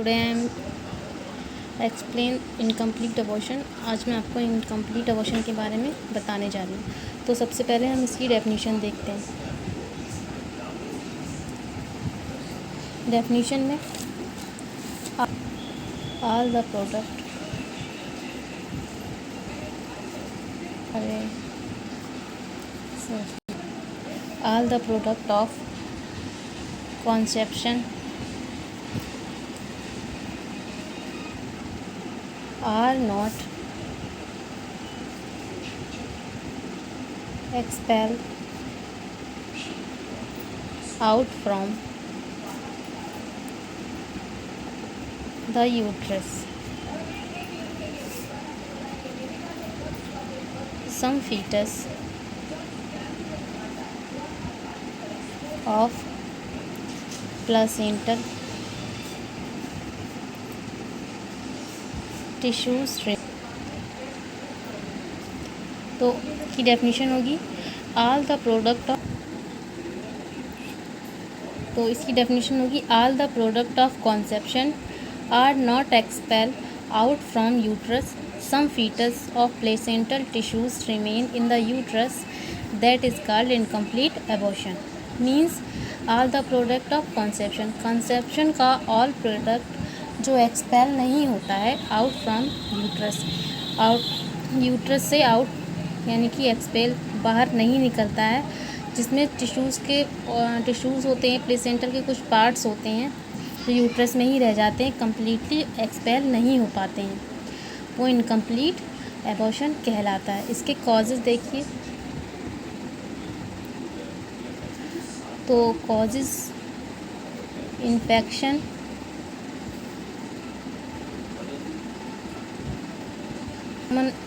Today I am explain incomplete abortion. आज मैं आपको इनकम्प्लीट अबॉर्शन के बारे में बताने जा रही हूँ। तो सबसे पहले हम इसकी डेफिनेशन देखते हैं। डेफिनेशन में all the product all the product of conception are not expelled out from the uterus. Some fetus of placental tissues. तो की डेफिनेशन होगी ऑल द प्रोडक्ट ऑफ, तो इसकी डेफिनेशन होगी all the product of conception are not expel out from uterus. Some fetus of placental tissues remain in the uterus, that is called incomplete abortion. Means all the product of conception, conception का all product जो expel नहीं होता है out from uterus, uterus से out यानी कि expel बाहर नहीं निकलता है, जिसमें टिश्यूज़ होते हैं, प्लेसेंटल के कुछ पार्ट्स होते हैं जो यूट्रस में ही रह जाते हैं, कम्प्लीटली एक्सपेल नहीं हो पाते हैं, वो इनकम्प्लीट एबॉर्शन कहलाता है। इसके कॉजेज़ देखिए, तो कॉजेज़ इन्फेक्शन,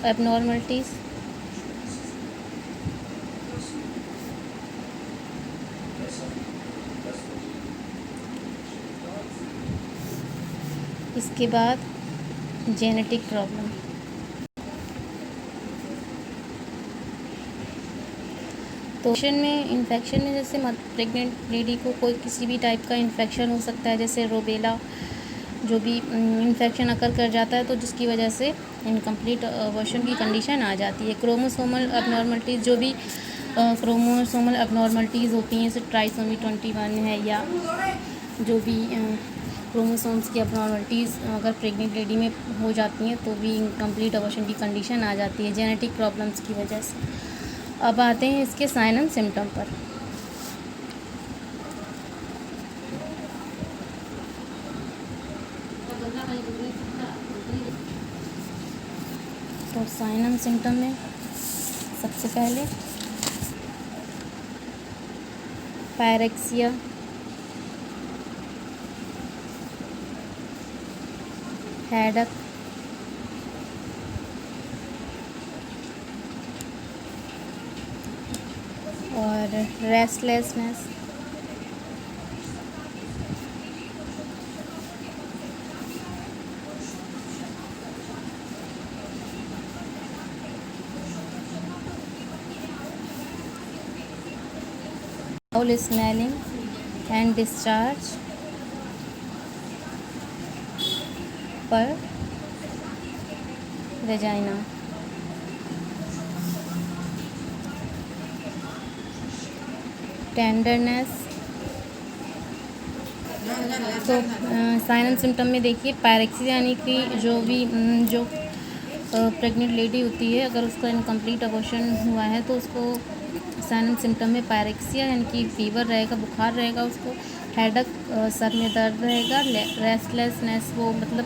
एबनॉर्मलिटीज़, इसके बाद जेनेटिक प्रॉब्लम। तो इन्फेक्शन में जैसे प्रेग्नेंट लेडी को कोई किसी भी टाइप का इन्फेक्शन हो सकता है, जैसे रोबेला जो भी इन्फेक्शन अकर कर जाता है, तो जिसकी वजह से इनकम्प्लीट अबॉर्शन की कंडीशन आ जाती है। क्रोमोसोमल एबनॉर्मलिटीज़, जो भी क्रोमोसोमल एबनॉर्मलिटीज़ होती हैं, जैसे ट्राइसोमी 21 है, या जो भी क्रोमोसोम्स की एबनॉर्मलिटीज़ अगर प्रेग्नेंट लेडी में हो जाती हैं तो भी इनकम्प्लीट अबॉर्शन की कंडीशन आ जाती है जेनेटिक प्रॉब्लम्स की वजह से। अब आते हैं इसके साइन एंड सिम्टम पर। तो साइन एंड सिम्टम में सबसे पहले पायरेक्सिया, हेडक, और restlessness, foul smelling and discharge पर वेजाइना, टेंडरनेस। तो साइन एंड सिम्टम में देखिए, पायरेक्सिया यानी कि जो प्रेग्नेंट लेडी होती है, अगर उसका इनकम्प्लीट अबॉर्शन हुआ है तो उसको साइन एंड सिम्टम में पायरेक्सिया यानी कि फीवर रहेगा, बुखार रहेगा उसको, हेडक सर में दर्द रहेगा, रेस्टलेसनेस वो मतलब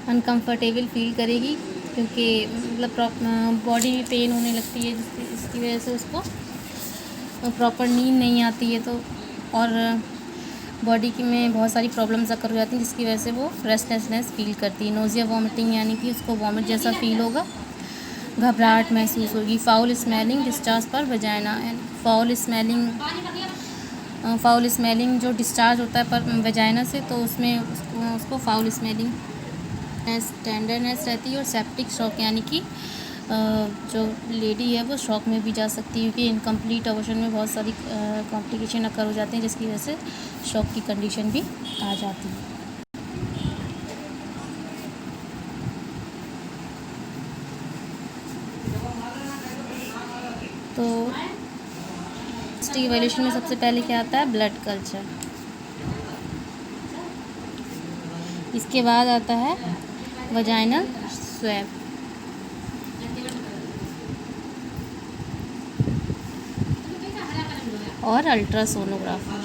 अनकम्फर्टेबल फील करेगी, क्योंकि मतलब बॉडी में पेन होने लगती है, जिसकी वजह से उसको प्रॉपर नींद नहीं आती है, तो और बॉडी में बहुत सारी प्रॉब्लम्स अकर हो जाती हैं, जिसकी वजह से वो रेस्टलेसनेस फील करती है। नोजिया, वॉमिटिंग यानी कि उसको वॉमिट जैसा फील होगा, घबराहट महसूस होगी। फाउल स्मेलिंग डिस्चार्ज पर वेजाइना, एंड फाउल स्मेलिंग जो डिस्चार्ज होता है पर वेजाइना से, तो उसमें उसको फाउल स्मेलिंग टेंडरनेस रहती है, और सेप्टिक शॉक यानी कि जो लेडी है वो शॉक में भी जा सकती है, क्योंकि इनकम्प्लीट अबॉर्शन में बहुत सारी कॉम्प्लिकेशन अकर हो जाते हैं, जिसकी वजह से शॉक की कंडीशन भी आ जाती है। तो इवैल्यूएशन में सबसे पहले क्या आता है, ब्लड कल्चर। इसके बाद आता है वजाइनल स्वैब। और अल्ट्रासोनोग्राफी।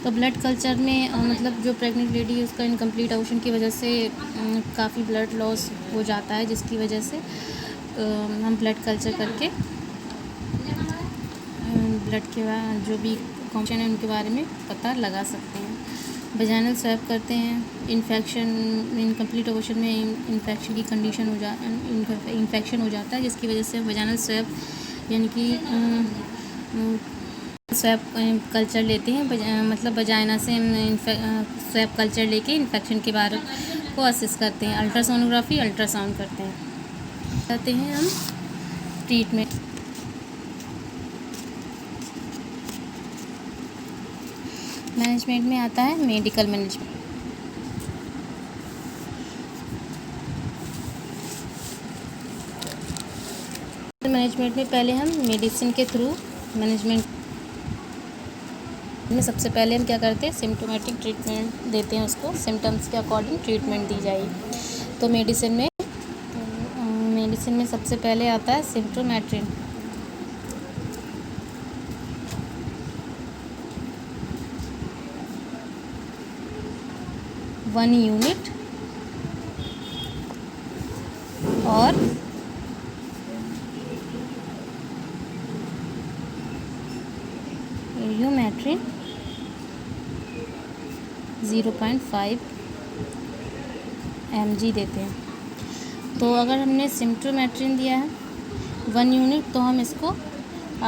तो ब्लड कल्चर में मतलब जो प्रेग्नेंट लेडी है उसका इनकम्प्लीट अबॉर्शन की वजह से काफ़ी ब्लड लॉस हो जाता है, जिसकी वजह से हम ब्लड कल्चर करके ब्लड के जो भी कॉम्प्लिकेशन है उनके बारे में पता लगा सकते हैं। वजाइनल स्वैब करते हैं। इन्फेक्शन, इनकम्प्लीट अबॉर्शन में इन्फेक्शन की कंडीशन इन्फेक्शन हो जाता है, जिसकी वजह से वजाइनल स्वैब यानी कि स्वैब कल्चर लेते हैं, मतलब वजाइना से स्वैब कल्चर लेके इन्फेक्शन के बारे को असेस करते हैं। अल्ट्रासोनोग्राफी, अल्ट्रासाउंड करते हैं हम ट्रीटमेंट। मैनेजमेंट में आता है मेडिकल मैनेजमेंट। मैनेजमेंट में पहले हम मेडिसिन के थ्रू मैनेजमेंट में सबसे पहले हम क्या करते हैं, सिम्टोमेटिक ट्रीटमेंट देते हैं, उसको सिम्टम्स के अकॉर्डिंग ट्रीटमेंट दी जाएगी। तो मेडिसिन में सबसे पहले आता है सिम्टोमेट्रिन। वन यूनिट और यूमेट्रिन 0.5 mg देते हैं। तो अगर हमने सिम्टोमेट्रिन दिया है 1 यूनिट तो हम इसको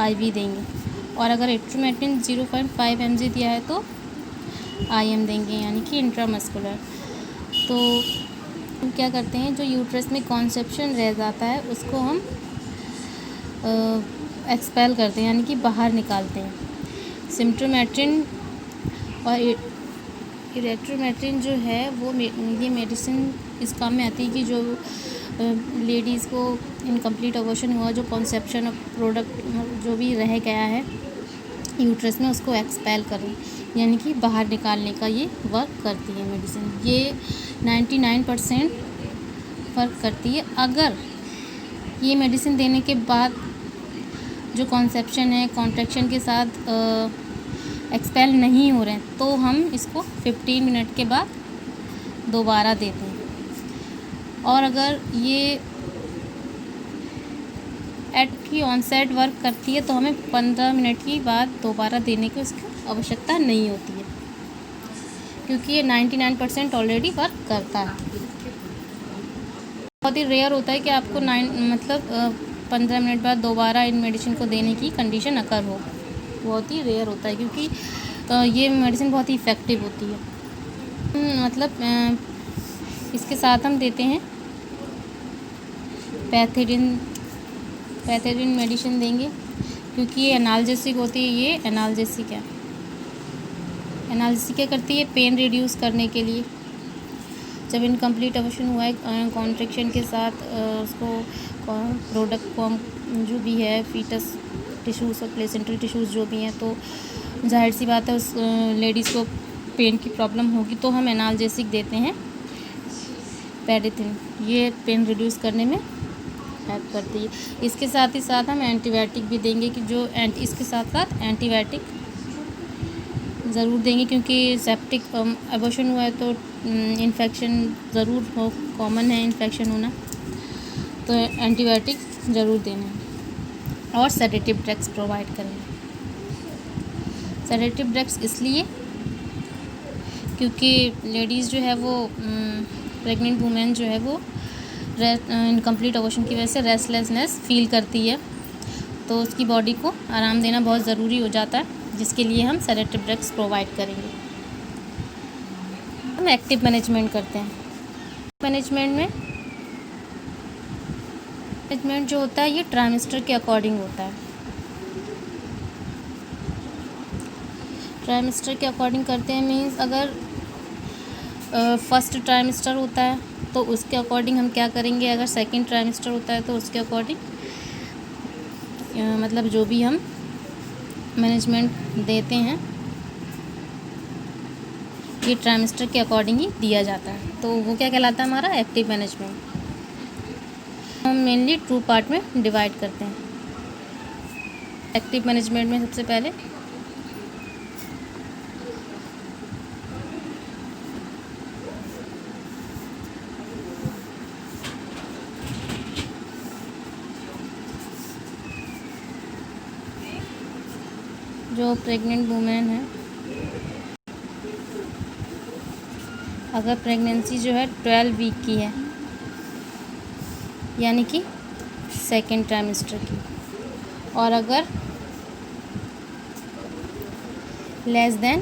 IV देंगे, और अगर एट्रोमेट्रिन 0.5 mg दिया है तो IM देंगे, यानी कि इंट्रामस्कुलर। तो हम क्या करते हैं, जो यूट्रस में कॉन्सेप्शन रह जाता है उसको हम एक्सपेल करते हैं, यानी कि बाहर निकालते हैं। सिम्टोमेट्रिन और इरेट्रोमेट्रिन जो है वो ये मेडिसिन इस काम में आती है कि जो लेडीज़ को इनकम्प्लीट अबॉर्शन हुआ, जो कॉन्सेप्शन प्रोडक्ट जो भी रह गया है यूट्रस में, उसको एक्सपेल करें, यानी कि बाहर निकालने का ये वर्क करती है मेडिसिन। ये 99% वर्क करती है। अगर ये मेडिसिन देने के बाद जो कॉन्सेप्शन है कॉन्ट्रैक्शन के साथ एक्सपेल नहीं हो रहे हैं तो हम इसको 15 मिनट के बाद दोबारा देते हैं। और अगर ये एट की ऑनसेट वर्क करती है तो हमें 15 मिनट की बाद दोबारा देने की उसकी आवश्यकता नहीं होती है, क्योंकि ये 99% ऑलरेडी वर्क करता है। बहुत ही रेयर होता है कि आपको 15 मिनट बाद दोबारा इन मेडिसिन को देने की कंडीशन अकर हो। बहुत ही रेयर होता है, क्योंकि ये मेडिसिन बहुत ही इफ़ेक्टिव होती है। इसके साथ हम देते हैं पैथेडिन मेडिसिन देंगे, क्योंकि ये एनाल्जेसिक होती है। ये एनाल्जेसिक है। एनाल्जेसिक क्या करती है, पेन रिड्यूस करने के लिए। जब इनकम्प्लीट अबॉर्शन हुआ है कॉन्ट्रैक्शन के साथ उसको प्रोडक्ट को हम जो भी है फीटस टिश्यूज़ और प्लेसेंटल टिश्यूज़ जो भी हैं, तो जाहिर सी बात है उस लेडीज़ को पेन की प्रॉब्लम होगी, तो हम एनाल्जेसिक देते हैं पैडिथिन। ये पेन रिड्यूस करने में हेल्प करती है। इसके साथ ही साथ हम एंटीबायोटिक भी देंगे, कि जो इसके साथ साथ एंटीबायोटिक ज़रूर देंगे, क्योंकि सेप्टिक अबॉर्शन हुआ है तो इन्फेक्शन ज़रूर हो, कॉमन है इन्फेक्शन होना, तो एंटीबायोटिक ज़रूर देना। और सेडेटिव ड्रग्स प्रोवाइड करेंगे। सेडेटिव ड्रग्स इसलिए क्योंकि लेडीज़ जो है वो प्रेग्नेंट वुमेन जो है वो इनकम्प्लीट अबॉर्शन की वजह से रेस्टलेसनेस फील करती है, तो उसकी बॉडी को आराम देना बहुत ज़रूरी हो जाता है, जिसके लिए हम सेडेटिव ड्रग्स प्रोवाइड करेंगे। हम एक्टिव मैनेजमेंट करते हैं। मैनेजमेंट जो होता है ये ट्राइमेस्टर के अकॉर्डिंग होता है। ट्राइमेस्टर के अकॉर्डिंग करते हैं मीन्स अगर फर्स्ट ट्राइमेस्टर होता है तो उसके अकॉर्डिंग हम क्या करेंगे, अगर सेकंड ट्राइमेस्टर होता है तो उसके अकॉर्डिंग मतलब जो भी हम मैनेजमेंट देते हैं ये ट्राइमेस्टर के अकॉर्डिंग ही दिया जाता है, तो वो क्या कहलाता है हमारा एक्टिव मैनेजमेंट। हम मेनली 2 पार्ट में डिवाइड करते हैं। एक्टिव मैनेजमेंट में सबसे पहले जो प्रेग्नेंट वुमेन है, अगर प्रेगनेंसी जो है 12 वीक की है यानी कि सेकेंड ट्राइमेस्टर की, और अगर लेस देन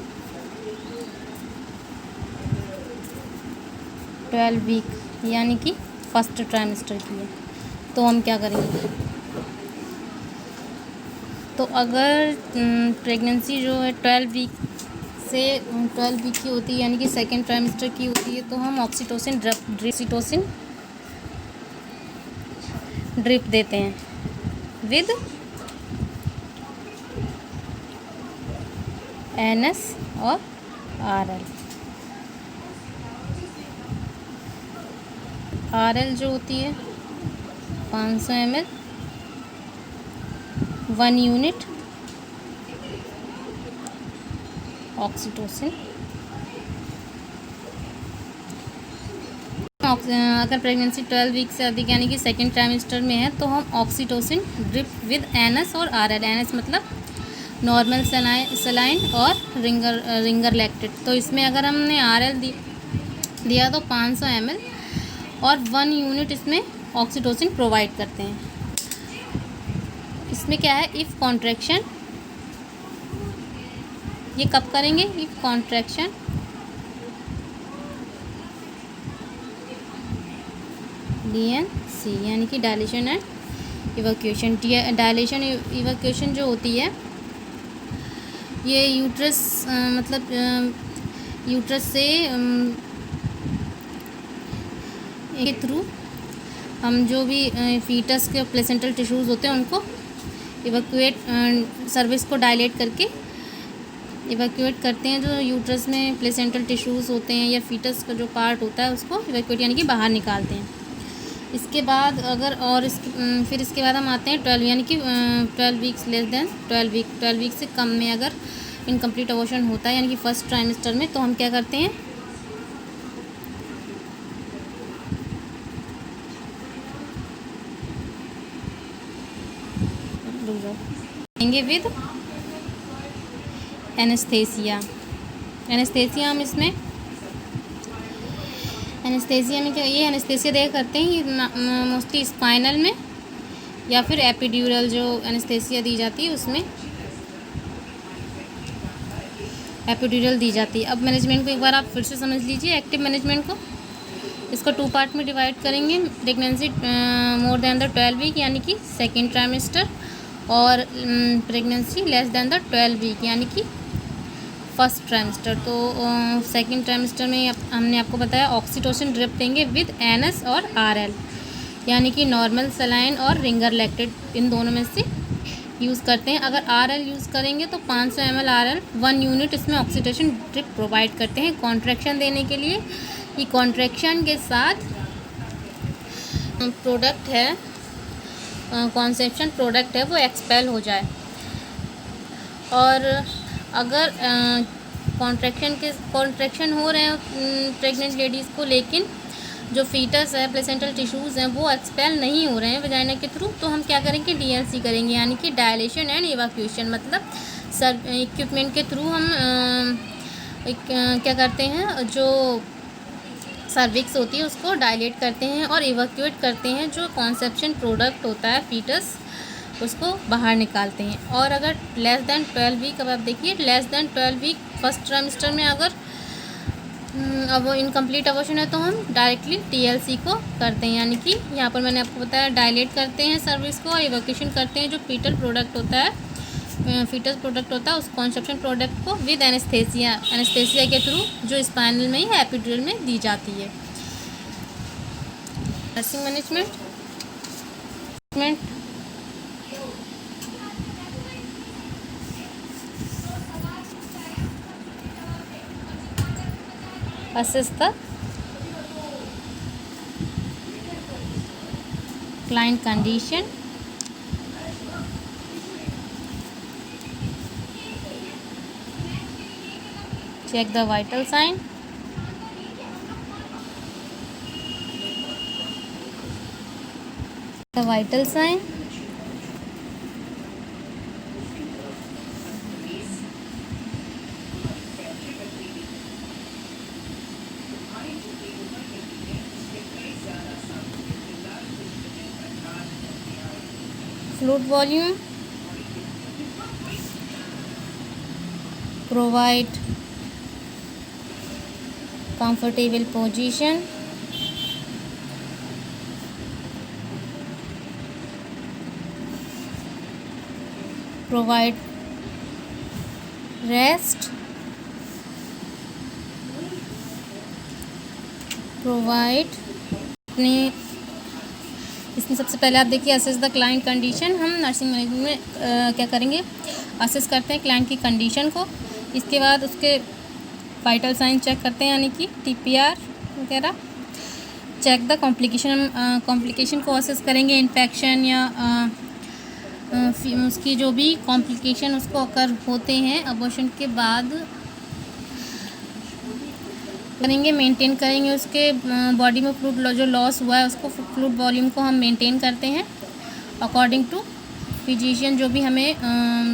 12 वीक यानी कि फर्स्ट ट्राइमेस्टर की है, तो हम क्या करेंगे। तो अगर प्रेगनेंसी जो है 12 वीक की होती है यानी कि सेकेंड ट्राइमेस्टर की होती है, तो हम ऑक्सीटोसिन ड्रिप देते हैं विद NS और RL जो होती है 500 ml 1 यूनिट ऑक्सीटोसिन। अगर प्रेगनेंसी 12 वीक से अधिक यानी कि सेकेंड ट्राइमेस्टर में है तो हम ऑक्सीटोसिन ड्रिप विद NS और RL। NS मतलब नॉर्मल सलाइन और रिंगर लैक्टेट। तो इसमें अगर हमने RL दिया तो 500 ml और 1 यूनिट इसमें ऑक्सीटोसिन प्रोवाइड करते हैं। इसमें क्या है, इफ़ कॉन्ट्रैक्शन, ये कब करेंगे, इफ़ कॉन्ट्रैक्शन DNC यानी कि dilation and evacuation. Dilation evacuation जो होती है ये यूट्रस मतलब यूट्रस से के थ्रू हम जो भी फीटस के प्लेसेंटल टिश्यूज़ होते हैं उनको इवैक्यूएट सर्विस को डायलेट करके इवैक्यूएट करते हैं। जो यूट्रस में प्लेसेंटल टिश्यूज़ होते हैं या फीटस का जो पार्ट होता है उसको इवैक्यूएट यानी कि बाहर निकालते हैं। इसके बाद अगर और फिर इसके बाद हम आते हैं 12 यानी कि 12 वीक्स लेस देन 12 वीक से कम में अगर इनकम्प्लीट अबॉर्शन होता है यानी कि फर्स्ट ट्राइमेस्टर में, तो हम क्या करते हैं, देंगे विद एनेस्थेसिया। एनेस्थेसिया हम इसमें एनेस्थेसिया में क्या, ये एनेस्थेसिया दे करते हैं ये मोस्टली स्पाइनल में या फिर एपिड्यूरल जो एनेस्थेसिया दी जाती है उसमें एपिड्यूरल दी जाती है। अब मैनेजमेंट को एक बार आप फिर से समझ लीजिए। एक्टिव मैनेजमेंट को इसको 2 पार्ट में डिवाइड करेंगे। Pregnancy more than the 12 week यानी कि सेकेंड ट्राइमेस्टर, और pregnancy less than the 12 week यानी कि फर्स्ट ट्राइमेस्टर। तो सेकेंड ट्राइमेस्टर में हमने आपको बताया ऑक्सीटोसिन ड्रिप देंगे विद NS और RL यानी कि नॉर्मल सलाइन और रिंगर लैक्टेट, इन दोनों में से यूज़ करते हैं। अगर RL यूज़ करेंगे तो 500 ml RL 1 यूनिट इसमें ऑक्सीटोसिन ड्रिप प्रोवाइड करते हैं कॉन्ट्रैक्शन देने के लिए। ये कॉन्ट्रैक्शन के साथ प्रोडक्ट है, कॉन्सेप्शन प्रोडक्ट है वो एक्सपेल हो जाए। और अगर कॉन्ट्रैक्शन हो रहे हैं प्रेग्नेंट लेडीज़ को, लेकिन जो फीटस है प्लेसेंटल टिश्यूज़ हैं वो एक्सपेल नहीं हो रहे हैं वजाइना के थ्रू, तो हम क्या करेंगे, DNC करेंगे यानी कि डायलेशन एंड इवैक्यूएशन। मतलब इक्विपमेंट के थ्रू हम क्या करते हैं, जो सर्विक्स होती है उसको डायलेट करते हैं और इवैक्यूएट करते हैं, जो कॉन्सेप्शन प्रोडक्ट होता है फीटस उसको बाहर निकालते हैं। और अगर लेस देन 12 वीक, अब आप देखिए less than 12 week first trimester में अगर अब वो इनकम्प्लीट अबॉर्शन है तो हम डायरेक्टली TLC को करते हैं, यानी कि यहाँ पर मैंने आपको बताया डायलेट करते हैं सर्विस को और इवोक्यूशन करते हैं जो फीटल प्रोडक्ट होता है, उस कॉन्सेप्शन प्रोडक्ट को विद एनेस्थेसिया के थ्रू जो स्पाइनल में या एपिड्यूरल में दी जाती है। Nursing management assess the client condition, check the vital sign, fluid volume, provide comfortable position, provide rest, provide अपने इसमें सबसे पहले आप देखिए असेस द क्लाइंट कंडीशन। हम नर्सिंग मैनेजमेंट में क्या करेंगे, असेस करते हैं क्लाइंट की कंडीशन को, इसके बाद उसके वाइटल साइन चेक करते हैं यानी कि TPR वगैरह, चेक द कॉम्प्लिकेशन को असेस करेंगे, इन्फेक्शन या उसकी जो भी कॉम्प्लिकेशन उसको अकर होते हैं अबॉर्शन के बाद करेंगे, मेंटेन करेंगे उसके बॉडी में फ्लूइड जो लॉस हुआ है उसको फ्लूइड वॉल्यूम को हम मेंटेन करते हैं अकॉर्डिंग टू फिजिशियन जो भी हमें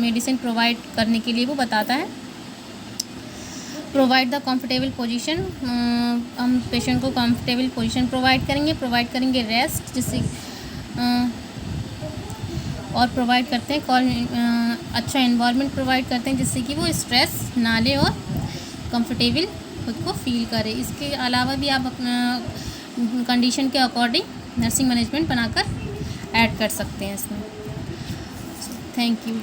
मेडिसिन प्रोवाइड करने के लिए वो बताता है। प्रोवाइड द कंफर्टेबल पोजीशन, हम पेशेंट को कंफर्टेबल पोजीशन प्रोवाइड करेंगे रेस्ट जिससे और प्रोवाइड करते हैं अच्छा एनवायरनमेंट प्रोवाइड करते हैं जिससे कि वो स्ट्रेस ना ले और कंफर्टेबल खुद को फील करे। इसके अलावा भी आप अपना कंडीशन के अकॉर्डिंग नर्सिंग मैनेजमेंट बनाकर ऐड कर सकते हैं इसमें। Thank you.